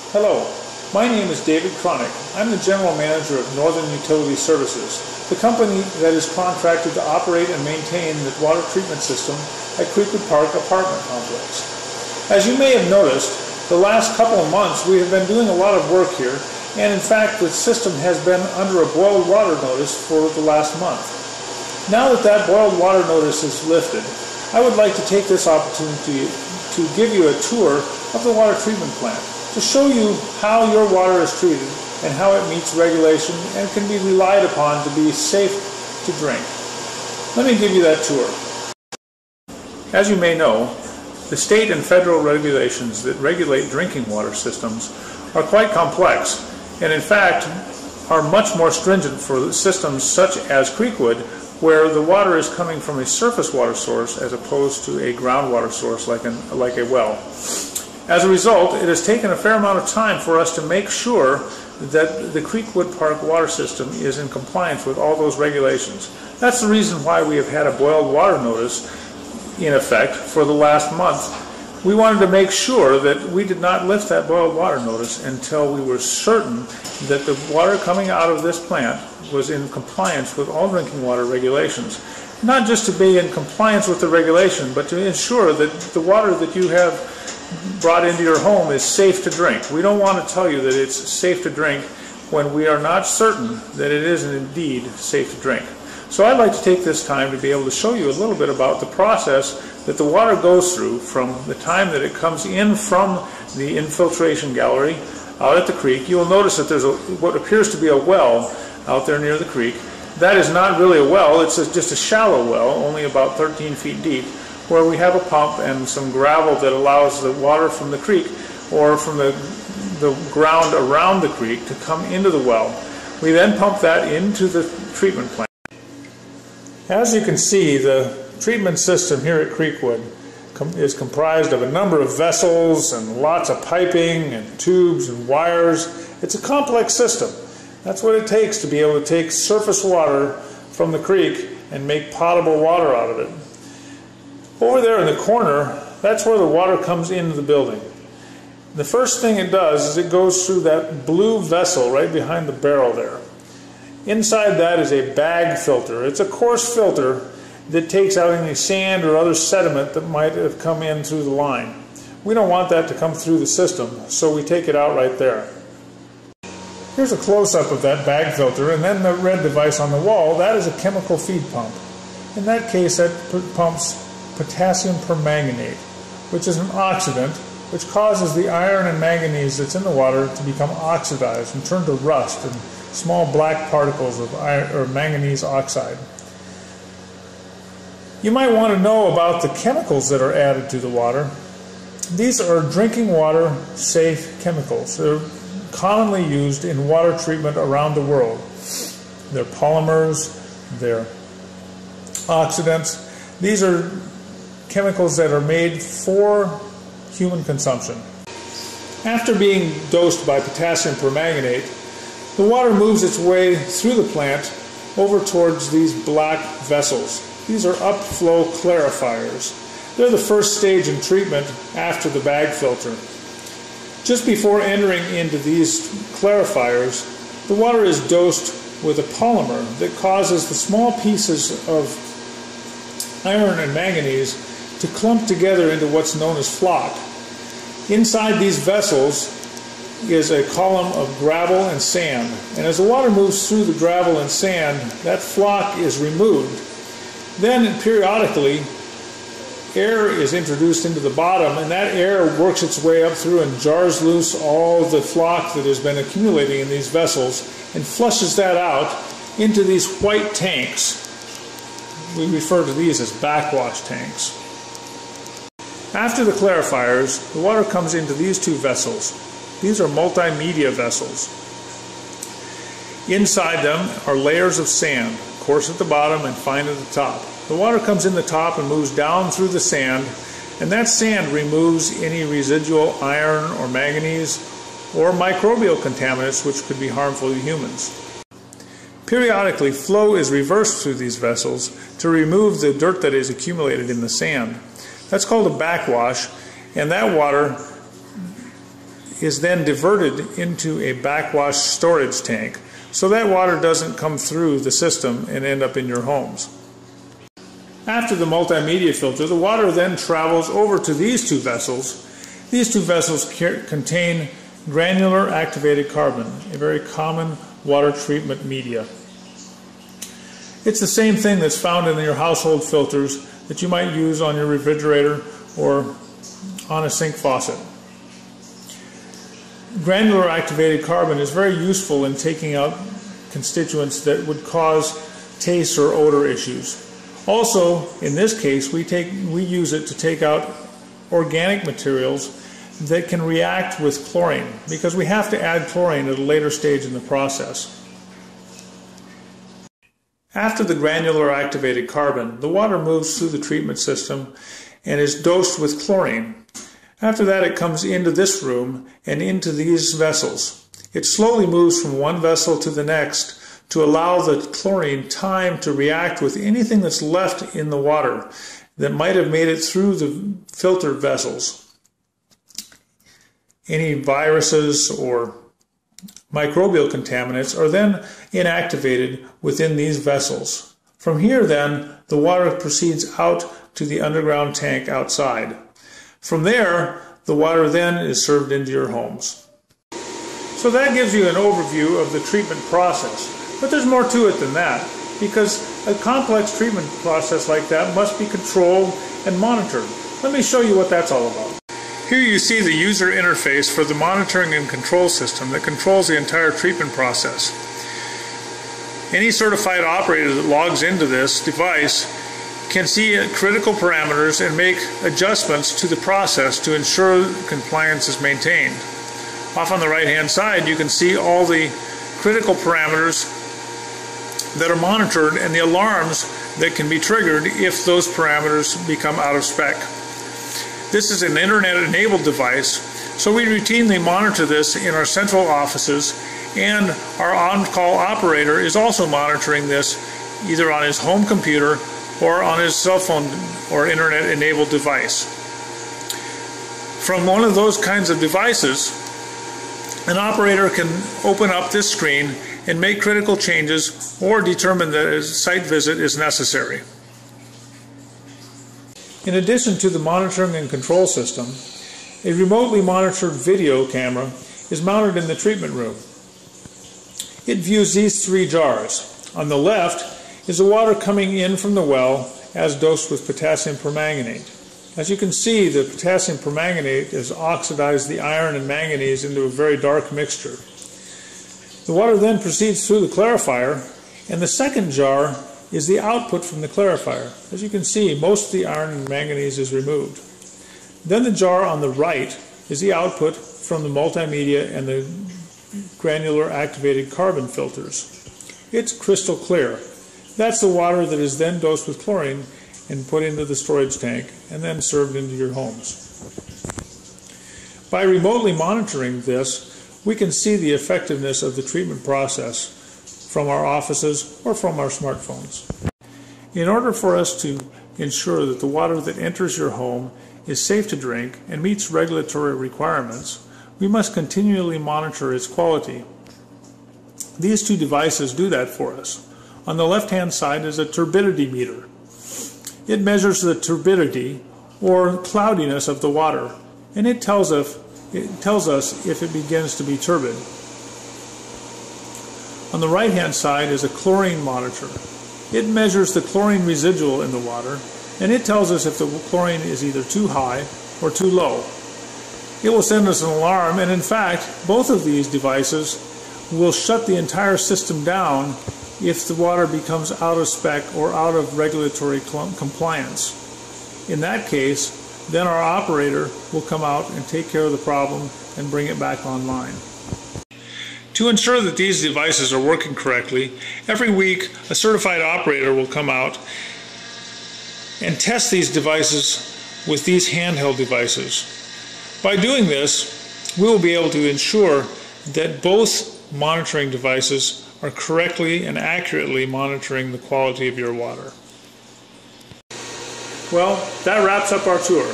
Hello, my name is David Cronick. I'm the General Manager of Northern Utility Services, the company that is contracted to operate and maintain the water treatment system at Creekwood Apartment Complex. As you may have noticed, the last couple of months we have been doing a lot of work here, and in fact the system has been under a boiled water notice for the last month. Now that that boiled water notice is lifted, I would like to take this opportunity to give you a tour of the water treatment plant, to show you how your water is treated and how it meets regulation and can be relied upon to be safe to drink. Let me give you that tour. As you may know, the state and federal regulations that regulate drinking water systems are quite complex, and in fact are much more stringent for systems such as Creekwood, where the water is coming from a surface water source as opposed to a groundwater source like a well. As a result, it has taken a fair amount of time for us to make sure that the Creekwood Park water system is in compliance with all those regulations. That's the reason why we have had a boiled water notice in effect for the last month. We wanted to make sure that we did not lift that boiled water notice until we were certain that the water coming out of this plant was in compliance with all drinking water regulations. Not just to be in compliance with the regulation, but to ensure that the water that you have brought into your home is safe to drink. We don't want to tell you that it's safe to drink when we are not certain that it is indeed safe to drink. So I'd like to take this time to be able to show you a little bit about the process that the water goes through from the time that it comes in from the infiltration gallery out at the creek. You will notice that there's what appears to be a well out there near the creek. That is not really a well, it's just a shallow well, only about 13 feet deep, where we have a pump and some gravel that allows the water from the creek or from the ground around the creek to come into the well. We then pump that into the treatment plant. As you can see, the treatment system here at Creekwood is comprised of a number of vessels and lots of piping and tubes and wires. It's a complex system. That's what it takes to be able to take surface water from the creek and make potable water out of it. Over there in the corner, that's where the water comes into the building. The first thing it does is it goes through that blue vessel right behind the barrel there. Inside that is a bag filter. It's a coarse filter that takes out any sand or other sediment that might have come in through the line. We don't want that to come through the system, so we take it out right there. Here's a close-up of that bag filter, and then the red device on the wall, that is a chemical feed pump. In that case, that pumps potassium permanganate, which is an oxidant which causes the iron and manganese that's in the water to become oxidized and turn to rust and small black particles of iron or manganese oxide. You might want to know about the chemicals that are added to the water. These are drinking water safe chemicals. They're commonly used in water treatment around the world. They're polymers, they're oxidants. These are chemicals that are made for human consumption. After being dosed by potassium permanganate, the water moves its way through the plant over towards these black vessels. These are upflow clarifiers. They're the first stage in treatment after the bag filter. Just before entering into these clarifiers, the water is dosed with a polymer that causes the small pieces of iron and manganese to clump together into what's known as flock. Inside these vessels is a column of gravel and sand, and as the water moves through the gravel and sand, that flock is removed. Then periodically air is introduced into the bottom, and that air works its way up through and jars loose all the flock that has been accumulating in these vessels and flushes that out into these white tanks. We refer to these as backwash tanks. After the clarifiers, the water comes into these two vessels. These are multimedia vessels. Inside them are layers of sand, coarse at the bottom and fine at the top. The water comes in the top and moves down through the sand, and that sand removes any residual iron or manganese or microbial contaminants which could be harmful to humans. Periodically, flow is reversed through these vessels to remove the dirt that is accumulated in the sand. That's called a backwash, and that water is then diverted into a backwash storage tank, so that water doesn't come through the system and end up in your homes. After the multimedia filter, the water then travels over to these two vessels. These two vessels contain granular activated carbon, a very common water treatment media. It's the same thing that's found in your household filters that you might use on your refrigerator or on a sink faucet. Granular activated carbon is very useful in taking out constituents that would cause taste or odor issues. Also, in this case, we use it to take out organic materials that can react with chlorine, because we have to add chlorine at a later stage in the process. After the granular activated carbon, the water moves through the treatment system and is dosed with chlorine. After that, it comes into this room and into these vessels. It slowly moves from one vessel to the next to allow the chlorine time to react with anything that's left in the water that might have made it through the filter vessels. Any viruses or microbial contaminants are then inactivated within these vessels. From here then, the water proceeds out to the underground tank outside. From there, the water then is served into your homes. So that gives you an overview of the treatment process. But there's more to it than that, because a complex treatment process like that must be controlled and monitored. Let me show you what that's all about. Here you see the user interface for the monitoring and control system that controls the entire treatment process. Any certified operator that logs into this device can see critical parameters and make adjustments to the process to ensure compliance is maintained. Off on the right-hand side, you can see all the critical parameters that are monitored and the alarms that can be triggered if those parameters become out of spec. This is an internet-enabled device, so we routinely monitor this in our central offices, and our on-call operator is also monitoring this either on his home computer or on his cell phone or internet-enabled device. From one of those kinds of devices, an operator can open up this screen and make critical changes or determine that a site visit is necessary. In addition to the monitoring and control system, a remotely monitored video camera is mounted in the treatment room. It views these three jars. On the left is the water coming in from the well as dosed with potassium permanganate. As you can see, the potassium permanganate has oxidized the iron and manganese into a very dark mixture. The water then proceeds through the clarifier, and the second jar is the output from the clarifier. As you can see, most of the iron and manganese is removed. Then the jar on the right is the output from the multimedia and the granular activated carbon filters. It's crystal clear. That's the water that is then dosed with chlorine and put into the storage tank and then served into your homes. By remotely monitoring this, we can see the effectiveness of the treatment process from our offices or from our smartphones. In order for us to ensure that the water that enters your home is safe to drink and meets regulatory requirements, we must continually monitor its quality. These two devices do that for us. On the left-hand side is a turbidity meter. It measures the turbidity or cloudiness of the water, and it tells us if it begins to be turbid. On the right-hand side is a chlorine monitor. It measures the chlorine residual in the water, and it tells us if the chlorine is either too high or too low. It will send us an alarm, and in fact, both of these devices will shut the entire system down if the water becomes out of spec or out of regulatory compliance. In that case, then our operator will come out and take care of the problem and bring it back online. To ensure that these devices are working correctly, every week a certified operator will come out and test these devices with these handheld devices. By doing this, we will be able to ensure that both monitoring devices are correctly and accurately monitoring the quality of your water. Well, that wraps up our tour.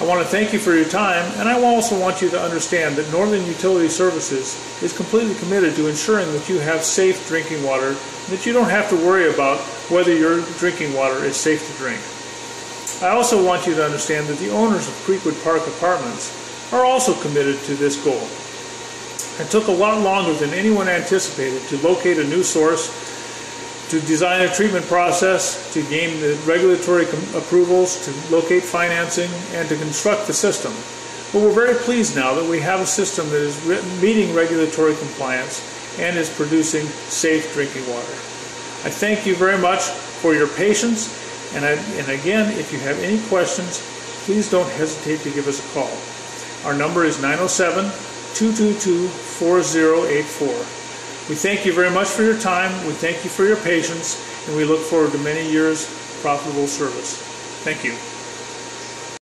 I want to thank you for your time, and I also want you to understand that Northern Utility Services is completely committed to ensuring that you have safe drinking water, and that you don't have to worry about whether your drinking water is safe to drink. I also want you to understand that the owners of Creekwood Park Apartments are also committed to this goal. It took a lot longer than anyone anticipated to locate a new source, to design a treatment process, to gain the regulatory approvals, to locate financing, and to construct the system. But we're very pleased now that we have a system that is meeting regulatory compliance and is producing safe drinking water. I thank you very much for your patience, and again, if you have any questions, please don't hesitate to give us a call. Our number is 907-222-4084. We thank you very much for your time, we thank you for your patience, and we look forward to many years of profitable service. Thank you.